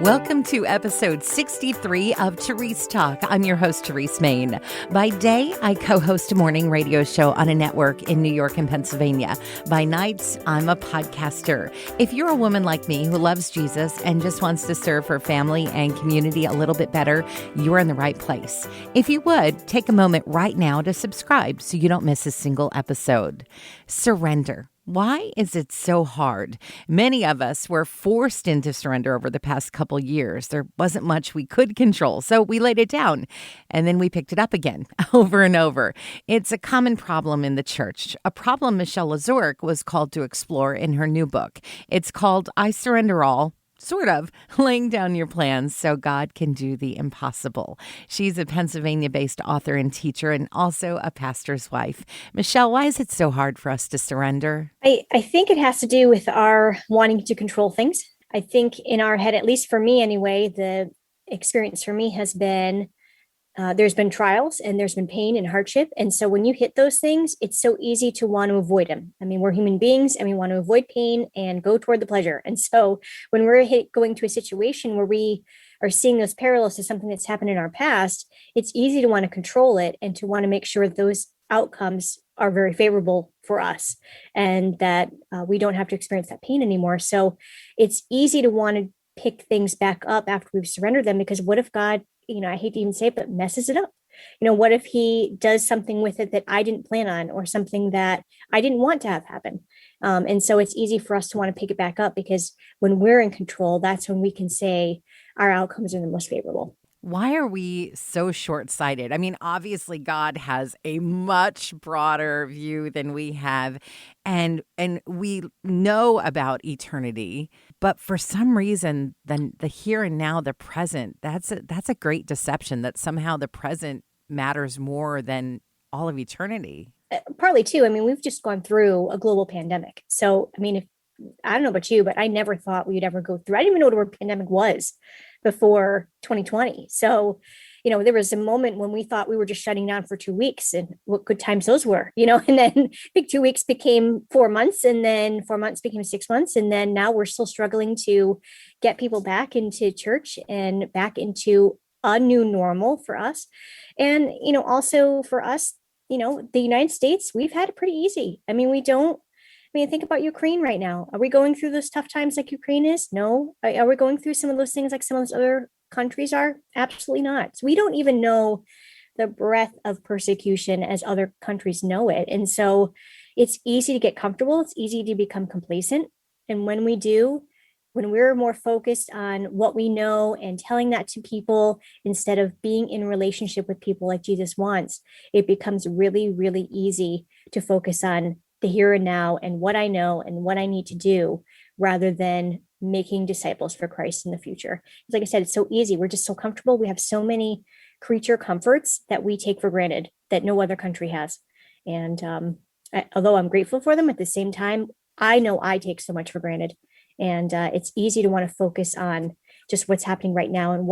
Welcome to episode 63 of Terese Talk. I'm your host, Terese Main. By day, I co-host a morning radio show on a network in New York and Pennsylvania. By nights, I'm a podcaster. If you're a woman like me who loves Jesus and just wants to serve her family and community a little bit better, you're in the right place. If you would, take a moment right now to subscribe so you don't miss a single episode. Surrender. Why is it so hard? Many of us were forced into surrender over the past couple years. There wasn't much we could control, so we laid it down, and then we picked it up again over and over. It's a common problem in the church, a problem Michelle Lazurek was called to explore in her new book. It's called I Surrender All. Sort of, laying down your plans so God can do the impossible. She's a Pennsylvania-based author and teacher and also a pastor's wife. Michelle, why is it so hard for us to surrender? I think it has to do with our wanting to control things. I think in our head, at least for me anyway, the experience for me has been there's been trials and there's been pain and hardship. And so when you hit those things, it's so easy to want to avoid them. I mean, we're human beings and we want to avoid pain and go toward the pleasure. And so when we're going to a situation where we are seeing those parallels to something that's happened in our past, it's easy to want to control it and to want to make sure that those outcomes are very favorable for us and that we don't have to experience that pain anymore. So it's easy to want to pick things back up after we've surrendered them, because what if God, I hate to even say it, but messes it up? What if he does something with it that I didn't plan on, or something that I didn't want to have happen? And so it's easy for us to want to pick it back up, because when we're in control, that's when we can say our outcomes are the most favorable. Why are we so short-sighted? I mean, obviously, God has a much broader view than we have, and we know about eternity, but for some reason, then the here and now, the present, that's a great deception that somehow the present matters more than all of eternity. Partly too. I mean, we've just gone through a global pandemic. So, I mean, I don't know about you, but I never thought we'd ever go through. I didn't even know what a pandemic was before 2020. So, there was a moment when we thought we were just shutting down for 2 weeks, and what good times those were, and then I think 2 weeks became 4 months, and then 4 months became 6 months. And then now we're still struggling to get people back into church and back into a new normal for us. And, also for us, the United States, we've had it pretty easy. I mean, think about Ukraine right now. Are we going through those tough times like Ukraine is? No. Are we going through some of those things like some of those other countries are? Absolutely not. So we don't even know the breadth of persecution as other countries know it. And so it's easy to get comfortable. It's easy to become complacent. And when we do, when we're more focused on what we know and telling that to people instead of being in relationship with people like Jesus wants, it becomes really, really easy to focus on the here and now and what I know and what I need to do, rather than making disciples for Christ in the future. Like I said, it's so easy. We're just so comfortable. We have so many creature comforts that we take for granted that no other country has. And although I'm grateful for them, at the same time, I know I take so much for granted. And it's easy to want to focus on just what's happening right now and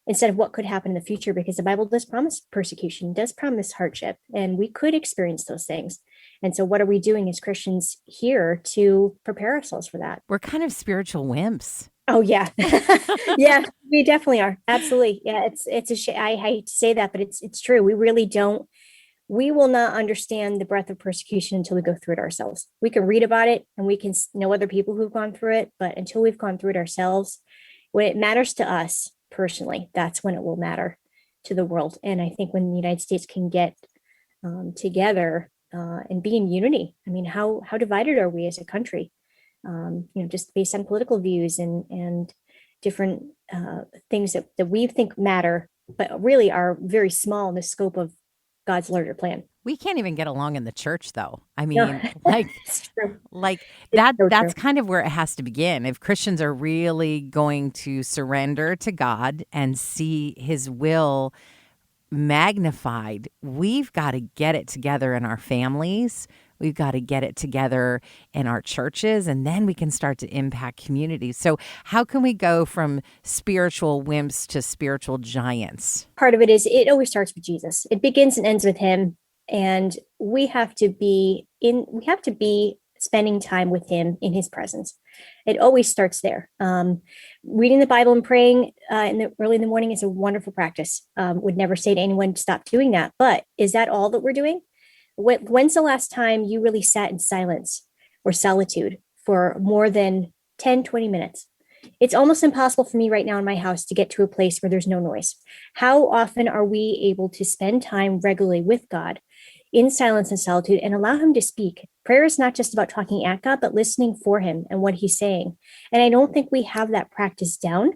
instead of what could happen in the future, because the Bible does promise persecution, does promise hardship, and we could experience those things. And so what are we doing as Christians here to prepare ourselves for that? We're kind of spiritual wimps. Oh, yeah. Yeah, we definitely are. Absolutely. Yeah, it's a shame. I hate to say that, but it's true. We really don't. We will not understand the breadth of persecution until we go through it ourselves. We can read about it and we can know other people who've gone through it, but until we've gone through it ourselves, when it matters to us personally, that's when it will matter to the world. And I think when the United States can get together and be in unity, I mean, how divided are we as a country? Just based on political views and different things that we think matter, but really are very small in the scope of God's larger plan. We can't even get along in the church, though. I mean, No, that's kind of where it has to begin. If Christians are really going to surrender to God and see his will magnified, we've got to get it together in our families. We've got to get it together in our churches, and then we can start to impact communities. So how can we go from spiritual wimps to spiritual giants? Part of it is it always starts with Jesus. It begins and ends with him. And we have to be spending time with him in his presence. It always starts there. Reading the Bible and praying early in the morning is a wonderful practice. Would never say to anyone to stop doing that. But is that all that we're doing? When's the last time you really sat in silence or solitude for more than 10, 20 minutes? It's almost impossible for me right now in my house to get to a place where there's no noise. How often are we able to spend time regularly with God in silence and solitude and allow him to speak? Prayer is not just about talking at God, but listening for him and what he's saying. And I don't think we have that practice down.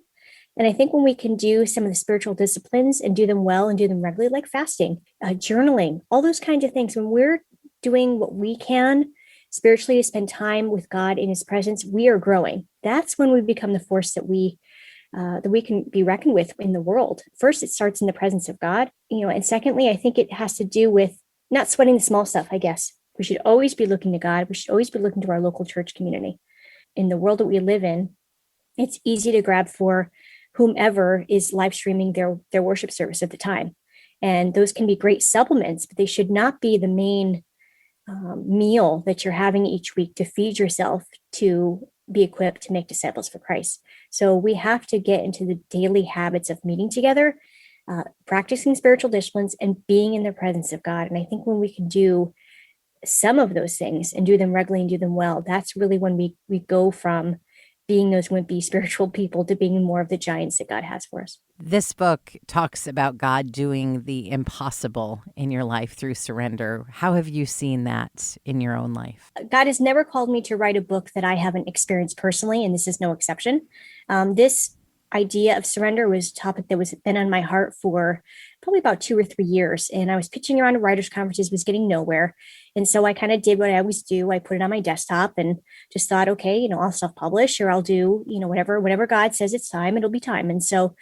And I think when we can do some of the spiritual disciplines and do them well and do them regularly, like fasting, journaling, all those kinds of things, when we're doing what we can spiritually to spend time with God in his presence, we are growing. That's when we become the force that we can be reckoned with in the world. First, it starts in the presence of God, and secondly, I think it has to do with not sweating the small stuff, I guess. We should always be looking to God. We should always be looking to our local church community. In the world that we live in, it's easy to grab for whomever is live streaming their worship service at the time. And those can be great supplements, but they should not be the main meal that you're having each week to feed yourself to be equipped to make disciples for Christ. So we have to get into the daily habits of meeting together, practicing spiritual disciplines, and being in the presence of God. And I think when we can do some of those things and do them regularly and do them well, that's really when we go from being those wimpy spiritual people to being more of the giants that God has for us. This book talks about God doing the impossible in your life through surrender. How have you seen that in your own life? God has never called me to write a book that I haven't experienced personally, and this is no exception. This idea of surrender was a topic that was been on my heart for probably about 2 or 3 years. And I was pitching around at writers' conferences, was getting nowhere. And so I kind of did what I always do. I put it on my desktop and just thought, okay, I'll self-publish or I'll do, whenever God says it's time, it'll be time. And so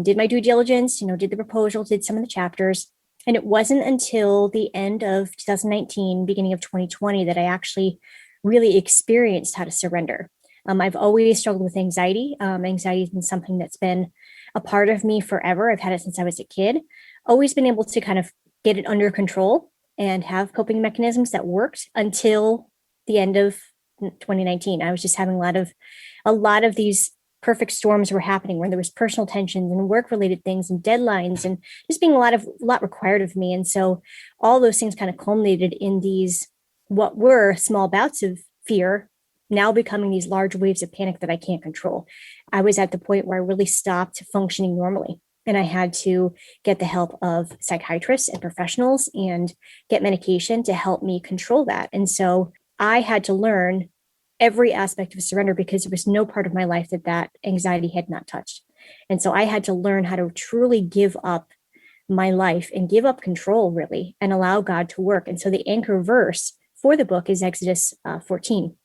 did my due diligence, did the proposal, did some of the chapters. And it wasn't until the end of 2019, beginning of 2020, that I actually really experienced how to surrender. I've always struggled with anxiety. Anxiety has been something that's been a part of me forever. I've had it since I was a kid. Always been able to kind of get it under control and have coping mechanisms that worked until the end of 2019. I was just having a lot of these perfect storms were happening where there was personal tensions and work-related things and deadlines and just being a lot required of me. And so all those things kind of culminated in these what were small bouts of fear now becoming these large waves of panic that I can't control. I was at the point where I really stopped functioning normally. And I had to get the help of psychiatrists and professionals and get medication to help me control that. And so I had to learn every aspect of surrender because there was no part of my life that anxiety had not touched. And so I had to learn how to truly give up my life and give up control, really, and allow God to work. And so the anchor verse for the book is Exodus 14.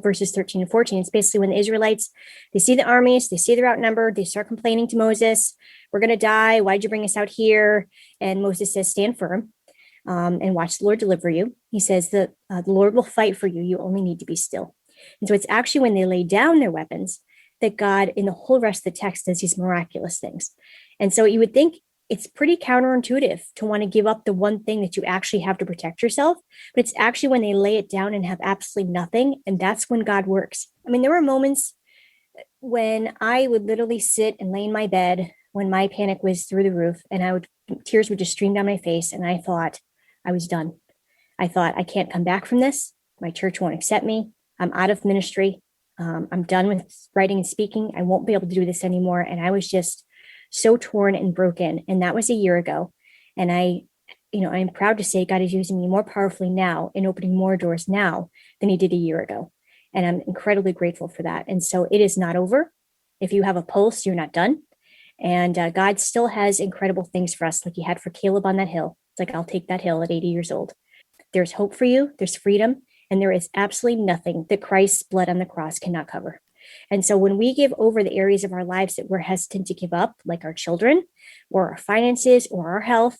Verses 13 and 14. It's basically when the Israelites, they see the armies, they see they're outnumbered, they start complaining to Moses, we're going to die. Why'd you bring us out here? And Moses says, stand firm and watch the Lord deliver you. He says that the Lord will fight for you. You only need to be still. And so it's actually when they lay down their weapons that God, in the whole rest of the text, does these miraculous things. And so you would think it's pretty counterintuitive to want to give up the one thing that you actually have to protect yourself. But it's actually when they lay it down and have absolutely nothing. And that's when God works. I mean, there were moments when I would literally sit and lay in my bed when my panic was through the roof and tears would just stream down my face. And I thought I was done. I thought I can't come back from this. My church won't accept me. I'm out of ministry. I'm done with writing and speaking. I won't be able to do this anymore. And I was just so torn and broken. And that was a year ago. And I'm proud to say God is using me more powerfully now and opening more doors now than he did a year ago. And I'm incredibly grateful for that. And so it is not over. If you have a pulse, you're not done. And God still has incredible things for us, like he had for Caleb on that hill. It's like, I'll take that hill at 80 years old. There's hope for you. There's freedom. And there is absolutely nothing that Christ's blood on the cross cannot cover. And so when we give over the areas of our lives that we're hesitant to give up, like our children or our finances or our health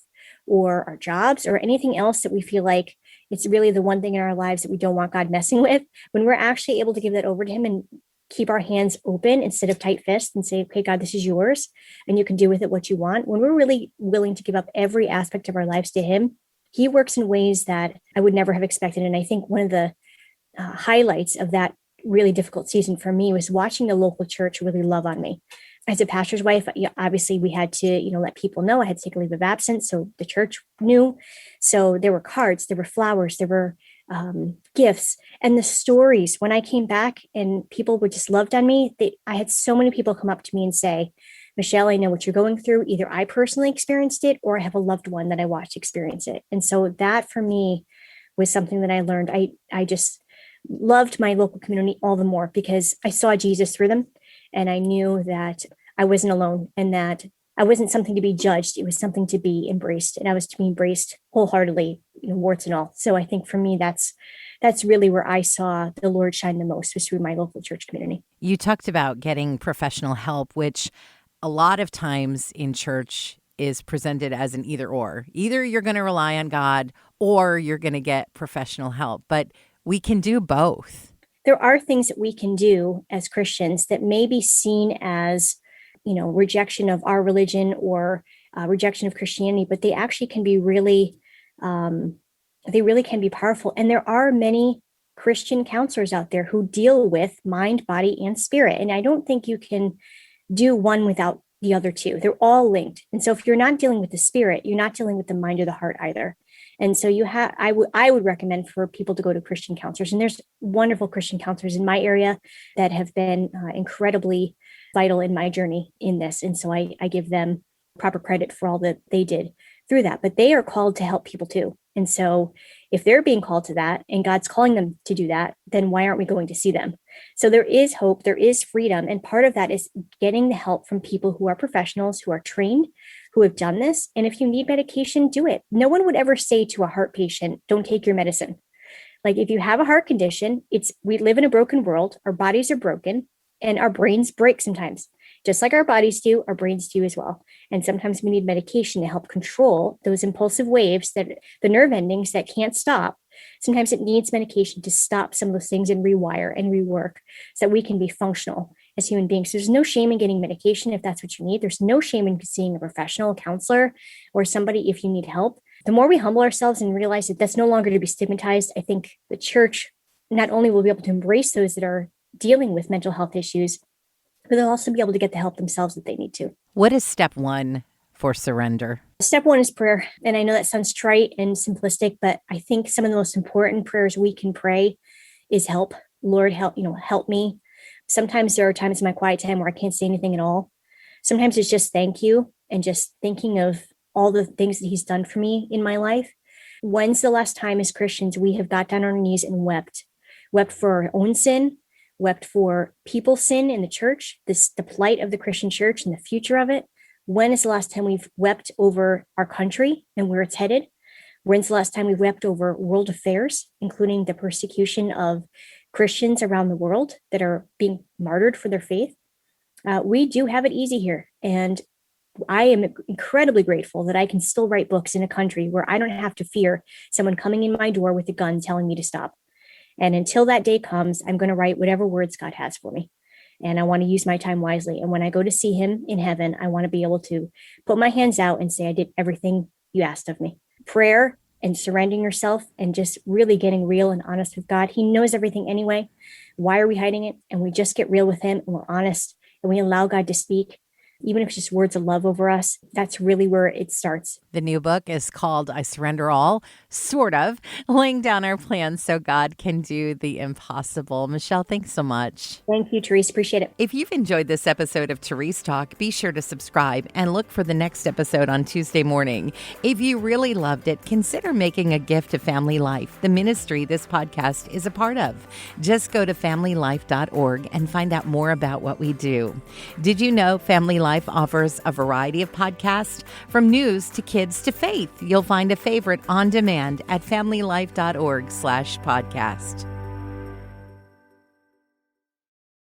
or our jobs or anything else that we feel like it's really the one thing in our lives that we don't want God messing with, when we're actually able to give that over to him and keep our hands open instead of tight fists and say, okay, God, this is yours and you can do with it what you want. When we're really willing to give up every aspect of our lives to him, he works in ways that I would never have expected. And I think one of the highlights of that really difficult season for me was watching the local church really love on me. As a pastor's wife, obviously we had to, let people know I had to take a leave of absence. So the church knew. So there were cards, there were flowers, there were gifts, and the stories. When I came back and people were just loved on me, I had so many people come up to me and say, Michelle, I know what you're going through. Either I personally experienced it or I have a loved one that I watched experience it. And so that for me was something that I learned. I just loved my local community all the more because I saw Jesus through them. And I knew that I wasn't alone and that I wasn't something to be judged. It was something to be embraced. And I was to be embraced wholeheartedly, warts and all. So I think for me, that's really where I saw the Lord shine the most, was through my local church community. You talked about getting professional help, which a lot of times in church is presented as an either or. Either you're going to rely on God or you're going to get professional help. But we can do both. There are things that we can do as Christians that may be seen as, rejection of our religion or rejection of Christianity, but they actually can be really can be powerful. And there are many Christian counselors out there who deal with mind, body, and spirit. And I don't think you can do one without the other two. They're all linked. And so if you're not dealing with the spirit, you're not dealing with the mind or the heart either. And so I would recommend for people to go to Christian counselors. And there's wonderful Christian counselors in my area that have been incredibly vital in my journey in this. And so I give them proper credit for all that they did through that. But they are called to help people too. And so if they're being called to that and God's calling them to do that, then why aren't we going to see them? So there is hope, there is freedom. And part of that is getting the help from people who are professionals, who are trained, who have done this. And if you need medication, do it. No one would ever say to a heart patient, don't take your medicine. Like if you have a heart condition, we live in a broken world. Our bodies are broken and our brains break sometimes. Just like our bodies do, our brains do as well. And sometimes we need medication to help control those impulsive waves, that the nerve endings that can't stop. Sometimes it needs medication to stop some of those things and rewire and rework so that we can be functional as human beings. There's no shame in getting medication if that's what you need. There's no shame in seeing a professional, counselor, or somebody if you need help. The more we humble ourselves and realize that that's no longer to be stigmatized, I think the church not only will be able to embrace those that are dealing with mental health issues, but they'll also be able to get the help themselves that they need to. What is step one for surrender? Step one is prayer. And I know that sounds trite and simplistic, but I think some of the most important prayers we can pray is help. Lord, help me. Sometimes there are times in my quiet time where I can't say anything at all. Sometimes it's just thank you and just thinking of all the things that he's done for me in my life. When's the last time as Christians we have got down on our knees and wept for our own sin, wept for people's sin in the church, the plight of the Christian church and the future of it? When is the last time we've wept over our country and where it's headed? When's the last time we've wept over world affairs, including the persecution of Christians around the world that are being martyred for their faith? We do have it easy here. And I am incredibly grateful that I can still write books in a country where I don't have to fear someone coming in my door with a gun telling me to stop. And until that day comes, I'm going to write whatever words God has for me. And I want to use my time wisely. And when I go to see him in heaven, I want to be able to put my hands out and say, I did everything you asked of me. Prayer and surrendering yourself and just really getting real and honest with God. He knows everything anyway. Why are we hiding it? And we just get real with him and we're honest and we allow God to speak. Even if it's just words of love over us, that's really where it starts. The new book is called I Surrender All, sort of, laying down our plans so God can do the impossible. Michelle, thanks so much. Thank you, Terese. Appreciate it. If you've enjoyed this episode of Terese Talk, be sure to subscribe and look for the next episode on Tuesday morning. If you really loved it, consider making a gift to Family Life, the ministry this podcast is a part of. Just go to familylife.org and find out more about what we do. Did you know Family Life offers a variety of podcasts from news to kids to faith? You'll find a favorite on demand at familylife.org/podcast.